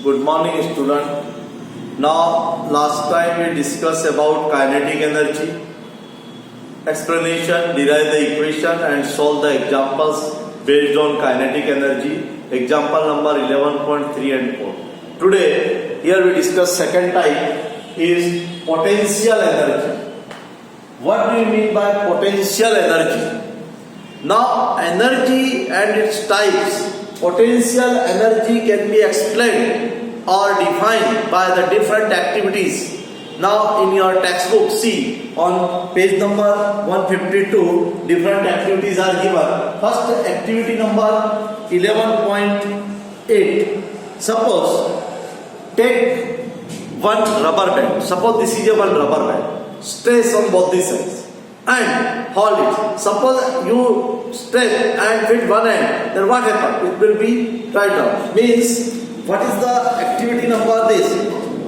Good morning, student. Now, last time we discussed about kinetic energy, explanation, derive the equation and solve the examples based on kinetic energy. Example number 11.3 and 4. Today, here we discuss second type is potential energy. What do you mean by potential energy? Now, energy and its types. Potential energy can be explained or defined by the different activities. Now in your textbook, see on page number 152, different activities are given. First activity number 11.8. Suppose take one rubber band. Suppose this is a one rubber band. Stress on both the sides and hold it. Suppose you stretch and fit one end, then what happens? It will be right down. Means, what is the activity number this?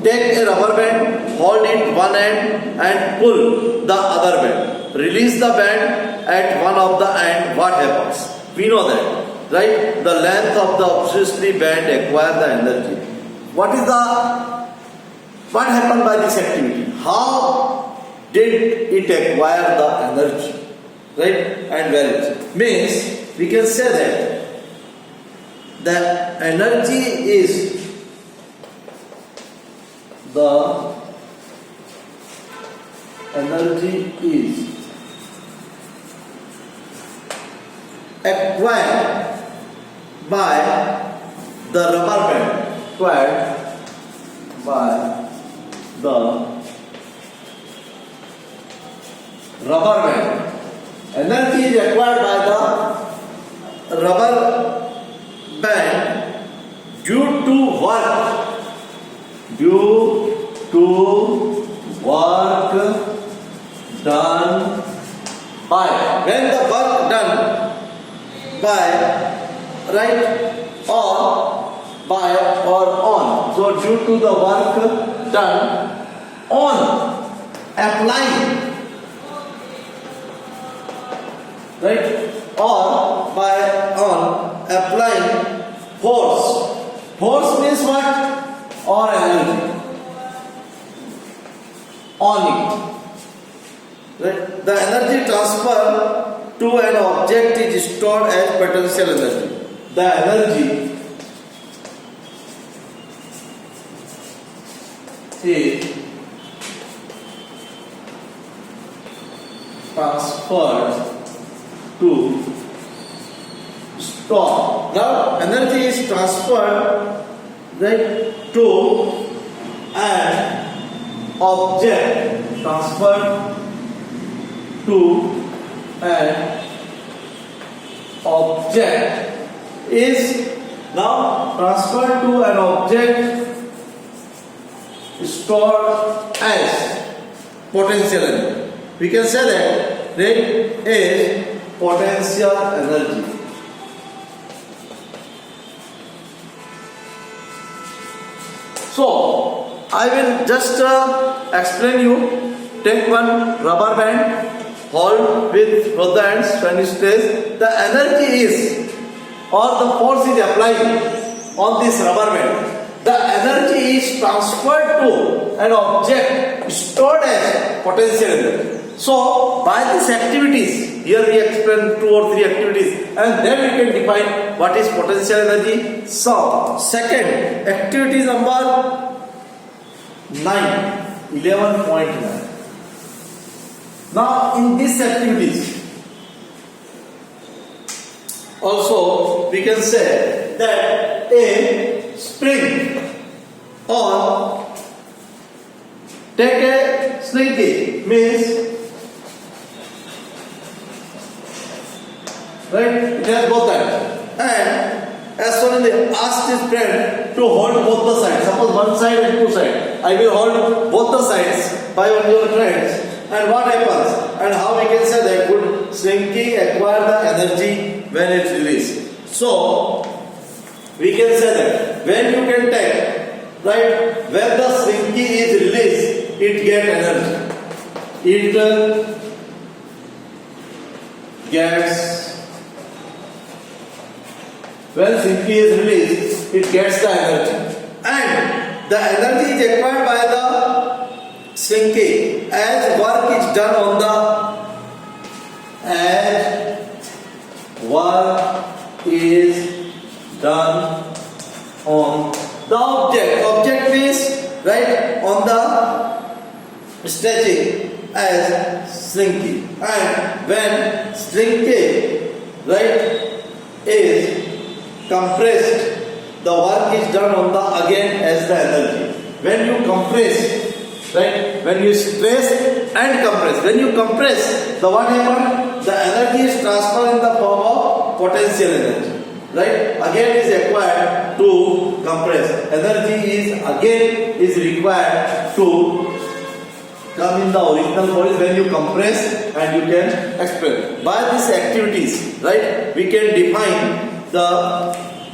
Take a rubber band, hold it one end and pull the other band. Release the band at one of the end, what happens? We know that, right? The length of the obviously band acquire the energy. What happened by this activity? How did it acquire the energy? Right? And where it means we can say that the energy is acquired by the rubber band. Acquired by the rubber band. Energy is acquired by the rubber band due to work done by. When the work done by, right, or by or on. So due to the work done on applying, right, or by on applying force. Force means what? Or energy on it. Right? The energy transfer to an object is stored as potential energy. The energy is transferred to store. Now energy is transferred, right, to an object. Transferred to an object is now transferred to an object stored as potential energy. We can say that it is potential energy. So I will just explain you. Take one rubber band, hold with both the ends. When it stays, the energy is or the force is applied on this rubber band. The energy is transferred to an object stored as potential energy. So by these activities, here we explain 2 or 3 activities, and then we can define what is potential energy. So second activity number 11.9. Now in these activities also we can say that a spring or take a slinky means, right, it has both sides, and as soon as they ask his friend to hold both the sides, suppose one side and 2 sides, I will hold both the sides by one of your friends, and what happens? And how we can say that could slinky acquire the energy when it's released? So we can say that when you can take, right, when the slinky is released, it gets energy. It gets, when slinky is released, it gets the energy. And and the energy is acquired by the shrinkage as work is done on the object. Object means right on the stretching as shrinking, and when shrinkage right is compressed, the work is done on the again as the energy. When you compress, right, when you stress and compress, when you compress, the what happens? The energy is transferred in the form of potential energy. Right, again is acquired to compress. Energy is required to come in the original bodies when you compress and you can expel. By these activities, right, we can define the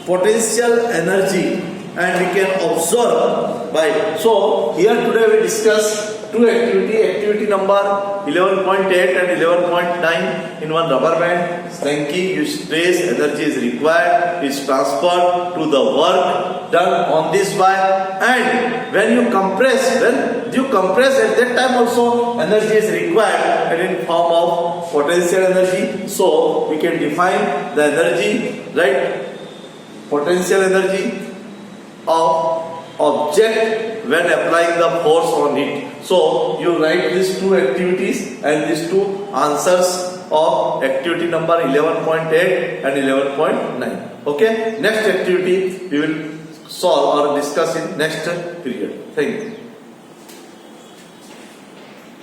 potential energy and we can observe by. So here today we discuss two activity number 11.8 and 11.9 in one rubber band. Shrinking, you stress, energy is required, is transferred to the work done on this wire, and when you compress at that time also energy is required and in form of potential energy. So we can define the energy, right, potential energy of object when applying the force on it. So you write these two activities and these two answers of activity number 11.8 and 11.9. Okay, next activity we will solve or discuss in next period. Thank you.